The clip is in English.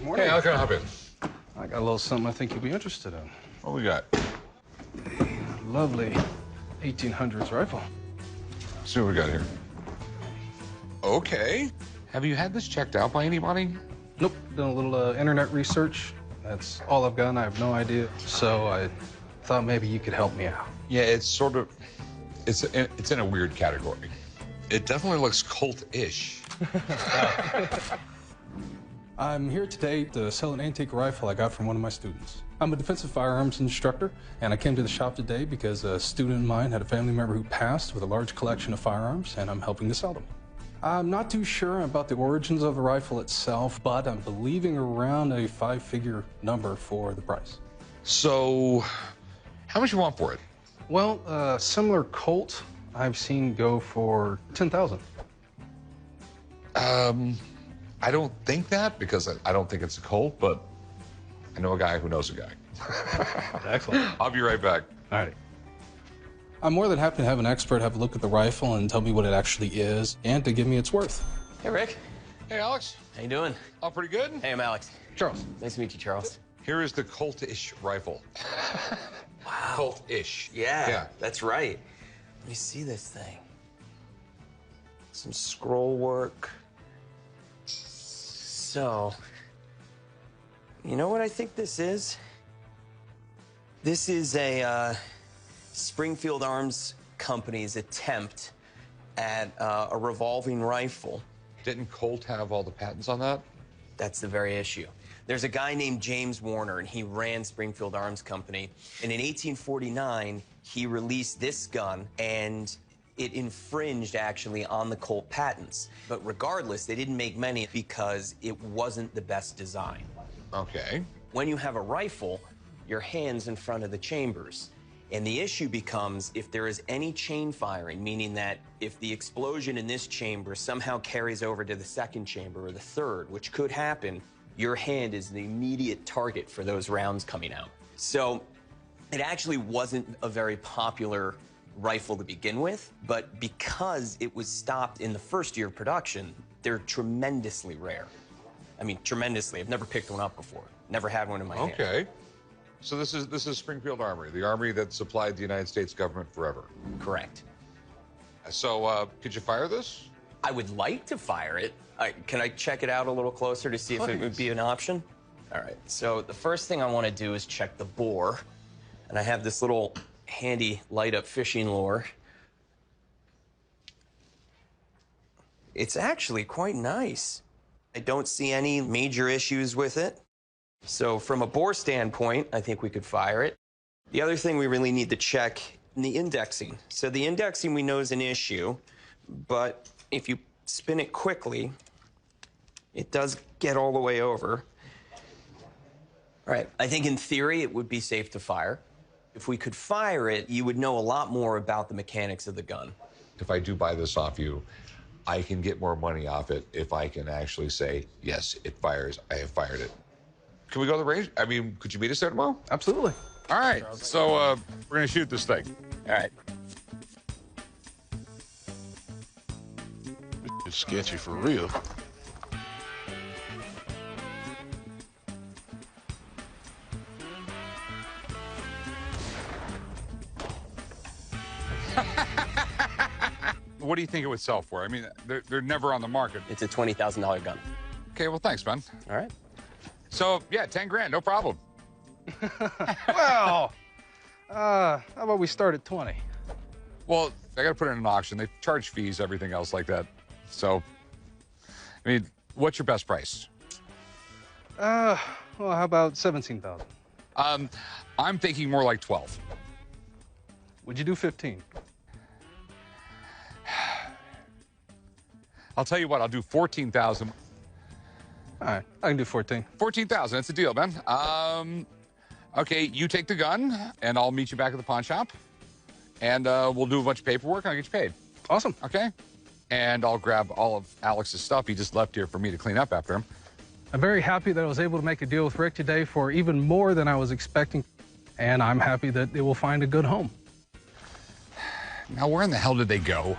Morning. Hey, how can I help you? I got a little something I think you'll be interested in. What we got? A lovely 1800s rifle. See what we got here. Okay. Have you had this checked out by anybody? Nope. Done a little internet research. That's all I've got. I have no idea. So I thought maybe you could help me out. Yeah, it's sort of, it's in a weird category. It definitely looks Colt-ish. I'm here today to sell an antique rifle I got from one of my students. I'm a defensive firearms instructor, and I came to the shop today because a student of mine had a family member who passed with a large collection of firearms, and I'm helping to sell them. I'm not too sure about the origins of the rifle itself, but I'm believing around a 5-figure number for the price. So, how much you want for it? Well, similar Colt I've seen go for $10,000. I don't think that because I don't think it's a Colt, but I know a guy who knows a guy. Excellent. I'll be right back. All right. I'm more than happy to have an expert have a look at the rifle and tell me what it actually is and to give me its worth. Hey, Rick. Hey, Alex. How you doing? All pretty good? Hey, I'm Alex. Charles. Nice to meet you, Charles. Here is the Colt-ish rifle. Wow. Colt-ish. Yeah, that's right. Let me see this thing. Some scroll work. So, you know what I think this is? This is a Springfield Arms Company's attempt at a revolving rifle. Didn't Colt have all the patents on that? That's the very issue. There's a guy named James Warner, and he ran Springfield Arms Company. And in 1849, he released this gun, and it infringed, actually, on the Colt patents. But regardless, they didn't make many because it wasn't the best design. Okay. When you have a rifle, your hand's in front of the chambers. And the issue becomes if there is any chain firing, meaning that if the explosion in this chamber somehow carries over to the second chamber or the third, which could happen, your hand is the immediate target for those rounds coming out. So it actually wasn't a very popular rifle to begin with, but because it was stopped in the first year of production, they're tremendously rare. I mean, tremendously. I've never picked one up before. Never had one in my hand. Okay. So this is Springfield Armory, the armory that supplied the United States government forever. Correct. So, could you fire this? I would like to fire it. Can I check it out a little closer to see if it would be an option? All right. So the first thing I want to do is check the bore. And I have this little handy light-up fishing lure. It's actually quite nice. I don't see any major issues with it. So from a bore standpoint, I think we could fire it. The other thing we really need to check the indexing. So the indexing we know is an issue, but if you spin it quickly, it does get all the way over. All right, I think in theory it would be safe to fire. If we could fire it, you would know a lot more about the mechanics of the gun. If I do buy this off you, I can get more money off it if I can actually say, yes, it fires, I have fired it. Can we go to the range? I mean, could you meet us there tomorrow? Absolutely. All right, so we're gonna shoot this thing. All right. It's sketchy for real. What do you think it would sell for? I mean, they're never on the market. It's a $20,000 gun. Okay, well, thanks, man. All right. So, yeah, 10 grand, no problem. Well, how about we start at 20? Well, I got to put it in an auction. They charge fees, everything else like that. So, I mean, what's your best price? Well, how about 17,000? I'm thinking more like 12. Would you do 15? I'll tell you what, I'll do 14,000. All right, I can do 14. 14,000, that's a deal, man. Okay, you take the gun, and I'll meet you back at the pawn shop. And we'll do a bunch of paperwork, and I'll get you paid. Awesome. Okay? And I'll grab all of Alex's stuff. He just left here for me to clean up after him. I'm very happy that I was able to make a deal with Rick today for even more than I was expecting. And I'm happy that it will find a good home. Now, where in the hell did they go?